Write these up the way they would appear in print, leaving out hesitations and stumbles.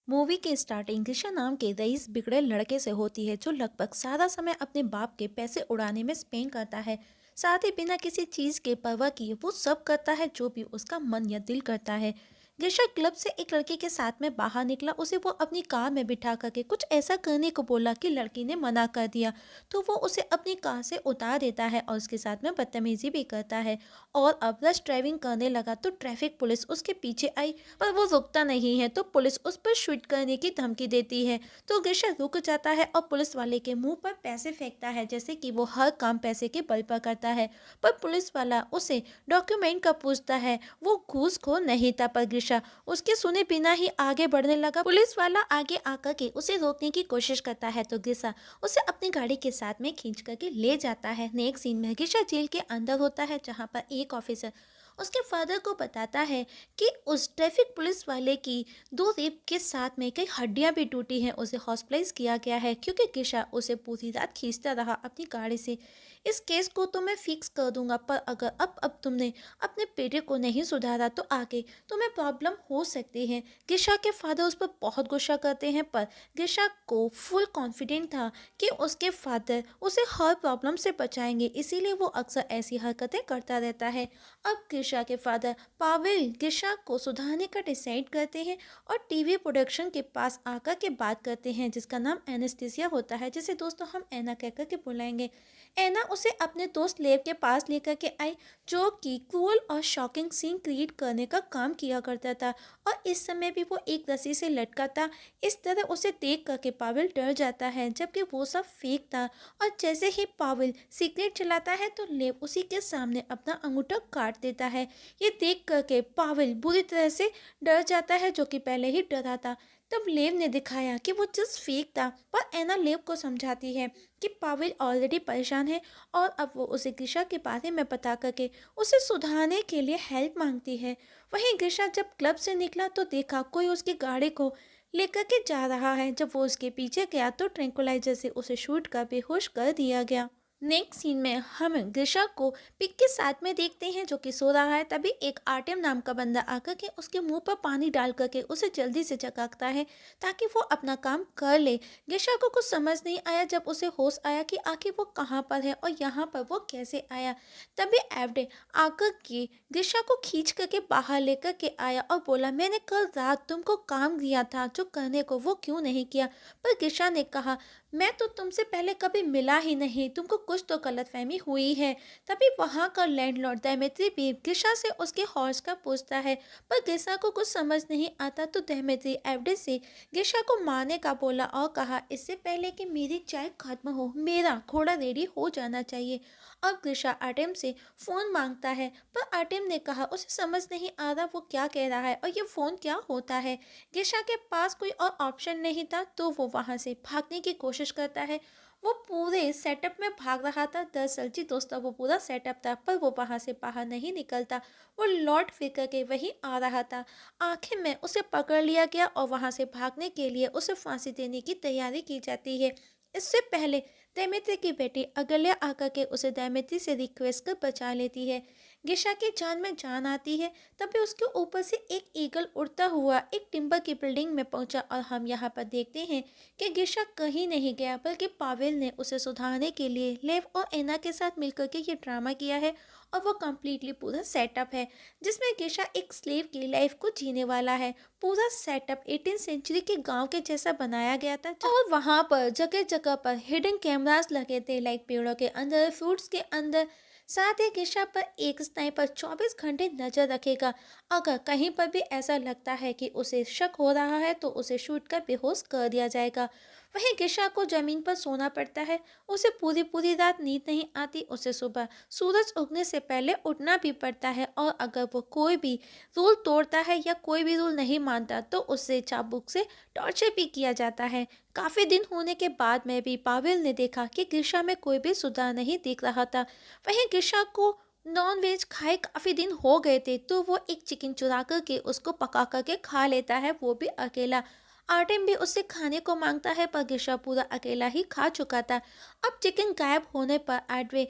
Movie की starting गिशा नाम के रईस बिगड़े लड़के से होती है जो लगभग सारा समय अपने बाप के पैसे उड़ाने में स्पेंड करता है। साथ ही बिना किसी चीज के परवाह किए वो सब करता है जो भी उसका मन या दिल करता है। गिशा क्लब से एक लड़की के साथ में बाहर निकला, उसे वो अपनी कार में बिठा करके कुछ ऐसा करने को बोला कि लड़की ने मना कर दिया। तो वो उसे अपनी कार से उतार देता है और उसके साथ में बदतमीजी भी करता है। और अब रश ड्राइविंग करने लगा तो ट्रैफिक पुलिस उसके पीछे आई, पर वो रुकता नहीं है तो पुलिस उस पर शूट करने की धमकी देती है। तो गिरशा रुक जाता है और पुलिस वाले के मुंह पर पैसे फेंकता है, जैसे कि वो हर काम पैसे के बल पर करता है। पर पुलिस वाला उसे डॉक्यूमेंट का पूछता है, वो घूसखोर नहीं था, पर गिरशा उसके सुने बिना ही आगे बढ़ने लगा। पुलिस वाला आगे आकर के उसे रोकने की कोशिश करता है तो गिरशा उसे अपनी गाड़ी के साथ में खींच करके ले जाता है। नेक्स्ट सीन में गिरशा जेल के अंदर होता है, जहाँ पर एक ऑफिसर उसके फादर को बताता है कि उस ट्रैफिक पुलिस वाले की दो रेप के साथ में कई हड्डियां भी टूटी हैं, उसे हॉस्पिटलाइज किया गया है क्योंकि किशा उसे पूरी रात खींचता रहा अपनी गाड़ी से। इस केस को तो मैं फिक्स कर दूंगा, पर अगर अब तुमने अपने बेटे को नहीं सुधारा तो आगे तुम्हें प्रॉब्लम हो सकती है। गिशा के फादर उस पर बहुत गुस्सा करते हैं, पर गिशा को फुल कॉन्फिडेंट था कि उसके फादर उसे हर प्रॉब्लम से बचाएंगे, इसीलिए वो अक्सर ऐसी हरकतें करता रहता है। अब गिशा के फादर पावेल गिशा को सुधारने का डिसाइड करते हैं और टीवी प्रोडक्शन के पास आकर के बात करते हैं, जिसका नाम एनेस्थीसिया होता है, जिसे दोस्तों हम एना कहकर के बुलाएंगे। एना उसे अपने दोस्त लेव के पास लेकर के आई, जो कि क्रूअल और शॉकिंग सीन क्रिएट करने का काम किया करता था, और इस समय भी वो एक रस्सी से लटका था। इस तरह उसे देख करके पावेल डर जाता है, जबकि वो सब फेक था। और जैसे ही पावेल सीक्रेट चलाता है तो लेव उसी के सामने अपना अंगूठा काट देता है। ये देख करके पावेल बुरी तरह से डर जाता है, जो कि पहले ही डरा था। तब लेव ने दिखाया कि वो जस्ट फेक था, पर एना लेव को समझाती है कि पावेल ऑलरेडी परेशान है और अब वो उसे गिशा के बारे में बता करके उसे सुधारने के लिए हेल्प मांगती है। वहीं गिशा जब क्लब से निकला तो देखा कोई उसकी गाड़ी को लेकर के जा रहा है। जब वो उसके पीछे गया तो ट्रैंकुलाइजर से उसे शूट कर बेहोश कर दिया गया। नेक्स्ट सीन में हम गिशा को पिक के साथ में देखते हैं, जो कि सो रहा है। तभी एक आर्टिम नाम का बंदा आकर के उसके मुंह पर पानी डाल करके उसे जल्दी से जगाता है ताकि वो अपना काम कर ले। गिशा को कुछ समझ नहीं आया जब उसे होश आया कि आखिर वो कहाँ पर है और यहाँ पर वो कैसे आया। तभी एवडे आकर के गिशा को खींच करके बाहर लेकर के आया और बोला, मैंने कल रात तुमको काम दिया था जो करने को, वो क्यों नहीं किया। पर गिशा ने कहा, मैं तो तुमसे पहले कभी मिला ही नहीं, तुमको कुछ तो गलतफहमी हुई है। तभी वहां का लैंडलॉर्ड दहमेत्री भी गिशा से उसके हॉर्स का पूछता है, पर गिशा को कुछ समझ नहीं आता तो दहमेत्री एवडे से गिशा को मारने का बोला और कहा, इससे पहले कि मेरी चाय खत्म हो मेरा घोड़ा रेडी हो जाना चाहिए। अब गिशा आर्टेम से फोन मांगता है, पर आर्टेम ने कहा उसे समझ नहीं आ रहा वो क्या कह रहा है और ये फोन क्या होता है। गिशा के पास कोई और ऑप्शन नहीं था तो वो वहां से भागने की कोशिश करता है। वो पूरे सेटअप में भाग रहा था, दरअसल जी दोस्तों वो पूरा सेटअप था, पर वो वहां से बाहर नहीं निकलता। वो लौट फिर के वहीं आ रहा था। आखिर में उसे पकड़ लिया गया और वहां से भागने के लिए उसे फांसी देने की तैयारी की जाती है। इससे पहले दैमित्री की बेटी अगल्या आकर के उसे दैमित्री से रिक्वेस्ट कर बचा लेती है। गिशा की जान में जान आती है। तभी उसके ऊपर से एक ईगल उड़ता हुआ एक टिम्बर की बिल्डिंग में पहुंचा और हम यहाँ पर देखते हैं कि गिशा कहीं नहीं गया, बल्कि पावेल ने उसे सुधारने के लिए लेव और एना के साथ मिलकर के ये ड्रामा किया है। और वो कम्प्लीटली पूरा सेटअप है, जिसमें गिशा एक स्लेव की लाइफ को जीने वाला है। पूरा सेटअप 18 सेंचुरी के गांव के जैसा बनाया गया था और वहां पर जगह जगह पर हिडन कैमरास लगे थे, लाइक पेड़ों के अंदर, फ्रूट्स के अंदर। साथ ही गिशा पर एक स्नाइपर 24 घंटे नजर रखेगा। अगर कहीं पर भी ऐसा लगता है कि उसे शक हो रहा है तो उसे शूट कर बेहोश कर दिया जाएगा। वहीं गिशा को जमीन पर सोना पड़ता है, उसे पूरी पूरी रात नींद नहीं आती, उसे सुबह सूरज उगने से पहले उठना भी पड़ता है। और अगर वो कोई भी रूल तोड़ता है या कोई भी रूल नहीं मानता तो उससे चाबुक से टॉर्चर भी किया जाता है। काफ़ी दिन होने के बाद में भी पावेल ने देखा कि गिशा में कोई भी सुधार नहीं दिख रहा था। वहीं गिशा को नॉन वेज खाए काफ़ी दिन हो गए थे, तो वो एक चिकन चुरा करके उसको पका करके खा लेता है, वो भी अकेला। आर्टेम भी उससे खाने को मांगता है, पर गिशा पूरा अकेला ही खा चुका था। अब चिकन गायब होने पर एडवे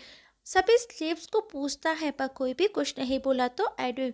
सभी स्लेव्स को पूछता है, पर कोई भी कुछ नहीं बोला। तो एडवे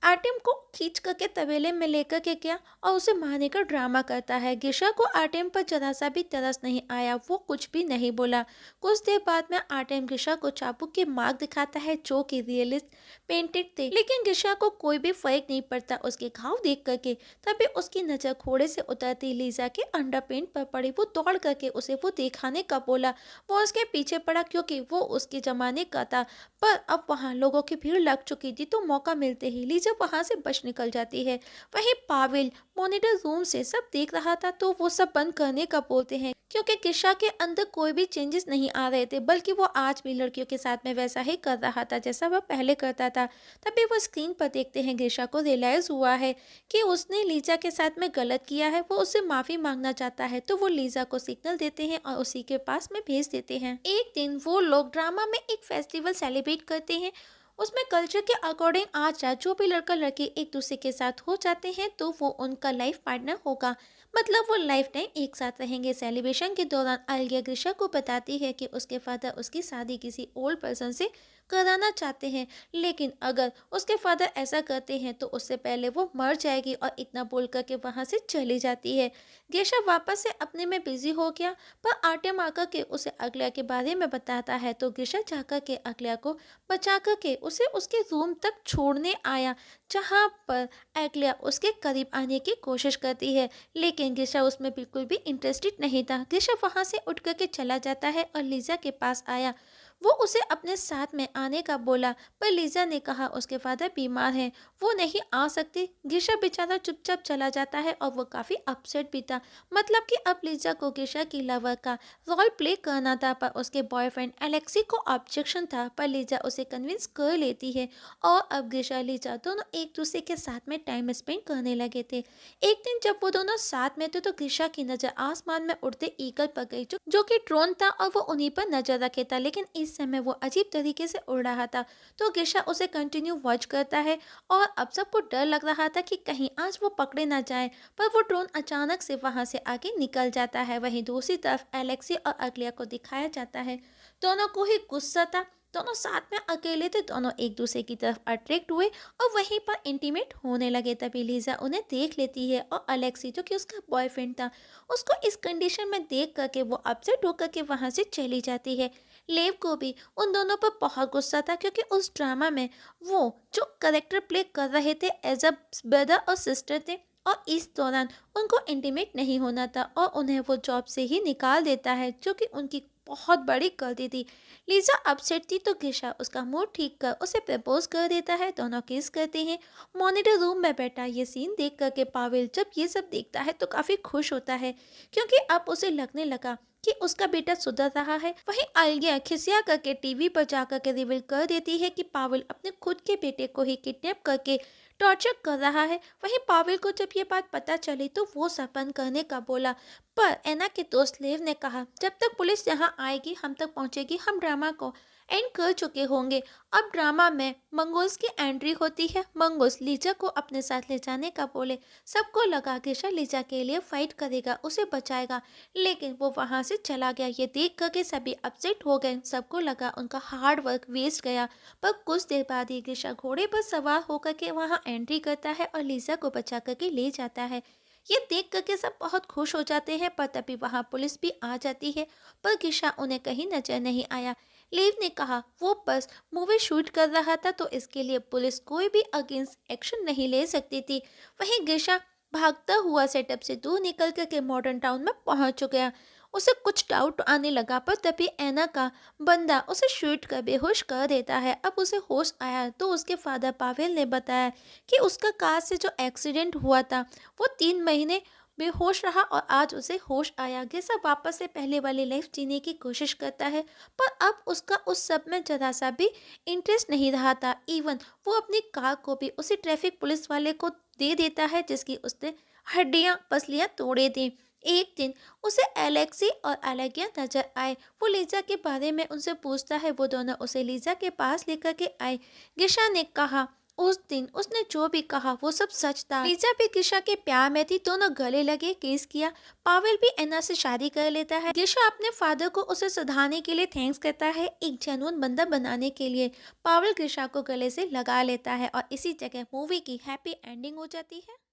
आर्टिम को खींच करके तबेले में लेकर के गया और उसे मारने का ड्रामा करता है। गिशा को आर्टिम पर जरा सा भी तरस नहीं आया, वो कुछ भी नहीं बोला। कुछ देर बाद में आर्टिम गिशा को चाबुक के मार्क दिखाता है जो कि रियलिस्ट पेंटेड थे, लेकिन गिशा को कोई भी फर्क नहीं पड़ता उसके घाव देख करके। तभी उसकी नजर घोड़े से उतरती लीजा के अंडर पेंट पर पड़ी। वो दौड़ करके उसे वो दिखाने का बोला। वो उसके पीछे पड़ा क्योंकि वो उसके जमाने का था, पर अब वहां लोगों की भीड़ लग चुकी थी, तो मौका मिलते ही लीजा वहां से बच निकल जाती है। वहीं पावेल मॉनिटर रूम से सब देख रहा था, तो वो सब बंद करने का बोलते हैं क्योंकि गिशा के अंदर कोई भी चेंजेस नहीं आ रहे थे, बल्कि वो आज भी लड़कियों के साथ में वैसा ही कर रहा था जैसा वह पहले करता था। तभी वो स्क्रीन पर देखते हैं गिशा को रियलाइज हुआ है कि उसने लीजा के साथ में गलत किया है। वो उससे माफी मांगना चाहता है, तो वो लीजा को सिग्नल देते हैं और उसी के पास में भेज देते हैं। एक दिन वो लोग ड्रामा में एक फेस्टिवल सेलिब्रेट करते हैं। उसमें कल्चर के अकॉर्डिंग आज रात जो भी लड़का लड़की एक दूसरे के साथ हो जाते हैं, तो वो उनका लाइफ पार्टनर होगा, मतलब वो लाइफ टाइम एक साथ रहेंगे। सेलिब्रेशन के दौरान आलिया ग्रिशा को बताती है कि उसके फादर उसकी शादी किसी ओल्ड पर्सन से कराना चाहते हैं, लेकिन अगर उसके फादर ऐसा करते हैं तो उससे पहले वो मर जाएगी, और इतना बोल करके वहां से चली जाती है। गेशा वापस से अपने में बिजी हो गया, पर आर्टियम आकर के उसे अगलिया के बारे में बताता है, तो गेशा जाकर के अगलिया को बचा करके उसे उसके रूम तक छोड़ने आया, जहाँ पर अगलिया उसके करीब आने की कोशिश करती है, लेकिन गेशा उसमें बिल्कुल भी इंटरेस्टेड नहीं था। गेशा वहां से उठ करके चला जाता है और लीजा के पास आया। वो उसे अपने साथ में आने का बोला, पर लीजा ने कहा उसके फादर बीमार हैं, वो नहीं आ सकती। गिशा बेचारा चुपचाप चला जाता है और वो काफ़ी अपसेट भी था, मतलब कि अब लीजा को गिशा की लवर का रोल प्ले करना था, पर उसके बॉयफ्रेंड एलेक्सी को ऑब्जेक्शन था, पर लीजा उसे कन्विंस कर लेती है और अब गिशा लीजा दोनों एक दूसरे के साथ में टाइम स्पेंड करने लगे थे। एक दिन जब वो दोनों साथ में थे, तो गिशा की नज़र आसमान में उड़ते ईगल पर गई, जो कि ड्रोन था और वो उन्हीं पर नजर रखे था, लेकिन इस समय वो अजीब तरीके से उड़ रहा था। तो गिशा उसे कंटिन्यू वॉच करता है और अब सबको डर लग रहा था कि कहीं आज वो पकड़े ना जाए, पर वो ड्रोन अचानक से वहां से आगे निकल जाता है। वहीं दूसरी तरफ एलेक्सी और अगलिया को दिखाया जाता है, दोनों को ही गुस्सा था। दोनों साथ में अकेले थे, दोनों एक दूसरे की तरफ अट्रैक्ट हुए और वहीं पर इंटीमेट होने लगे। तभी लीजा उन्हें देख लेती है और अलेक्सी जो कि उसका बॉयफ्रेंड था, उसको इस कंडीशन में देख करके वो अपसेट होकर के वहां से चली जाती है। लेव को भी उन दोनों पर बहुत गुस्सा था, क्योंकि उस ड्रामा में वो जो करेक्टर प्ले कर रहे थे एज अ ब्रदर और सिस्टर थे, और इस दौरान उनको इंटीमेट नहीं होना था और उन्हें वो जॉब से ही निकाल देता है, जो कि उनकी बहुत बड़ी गलती थी। लीजा अपसेट थी, तो गिशा उसका मूड ठीक कर उसे प्रपोज कर देता है। दोनों किस करते हैं। मॉनिटर रूम में बैठा ये सीन देख करके पावेल जब ये सब देखता है तो काफी खुश होता है, क्योंकि अब उसे लगने लगा कि उसका बेटा सुधर रहा है। वहीं आलिया खिसिया करके टीवी पर जाकर के रिवील कर देती है कि पावेल अपने खुद के बेटे को ही किडनैप करके टॉर्चर कर रहा है। वहीं पावेल को जब ये बात पता चली तो वो सब बंद करने का बोला, पर एना के दोस्त लेव ने कहा जब तक पुलिस यहाँ आएगी हम तक पहुंचेगी, हम ड्रामा को एंड कर चुके होंगे। अब ड्रामा में मंगोस की एंट्री होती है। मंगोस लीजा को अपने साथ ले जाने का बोले। सबको लगा गिशा लीजा के लिए फाइट करेगा, उसे बचाएगा, लेकिन वो वहां से चला गया। ये देख करके सभी अपसेट हो गए, सबको लगा उनका हार्ड वर्क वेस्ट गया। पर कुछ देर बाद ही गिशा घोड़े पर सवार होकर के वहां एंट्री करता है और लीजा को बचा करके ले जाता है। ये देख करके सब बहुत खुश हो जाते हैं, पर तभी वहां पुलिस भी आ जाती है, पर गिशा उन्हें कहीं नजर नहीं आया। लीव ने कहा वो बस मूवी शूट कर रहा था, तो इसके लिए पुलिस कोई भी अगेंस्ट एक्शन नहीं ले सकती थी। वहीं गिशा भागता हुआ सेटअप से दूर निकल करके मॉडर्न टाउन में पहुंच गया। उसे कुछ डाउट आने लगा, पर तभी एना का बंदा उसे शूट कर बेहोश कर देता है। अब उसे होश आया तो उसके फादर पावेल ने बताया कि उसका कार से जो एक्सीडेंट हुआ था वो 3 महीने बेहोश रहा और आज उसे होश आया। गिसा वापस से पहले वाली लाइफ जीने की कोशिश करता है, पर अब उसका उस सब में जरा सा भी इंटरेस्ट नहीं रहा था। इवन वो अपनी कार को भी उसी ट्रैफिक पुलिस वाले को दे देता है जिसकी उसने हड्डियां पसलियां तोड़े थी। एक दिन उसे एलेक्सी और एलेगिया नजर आए। वो लीजा के बारे में उनसे पूछता है, वो दोनों उसे लीजा के पास लेकर के आए। गिशा ने कहा उस दिन उसने जो भी कहा वो सब सच था। लीजा भी गिशा के प्यार में थी, दोनों गले लगे, केस किया। पावेल भी एना से शादी कर लेता है। गिशा अपने फादर को उसे सुधारने के लिए थैंक्स कहता है, एक जेन्युइन बंदा बनाने के लिए। पावेल गिशा को गले से लगा लेता है और इसी जगह मूवी की हैप्पी एंडिंग हो जाती है।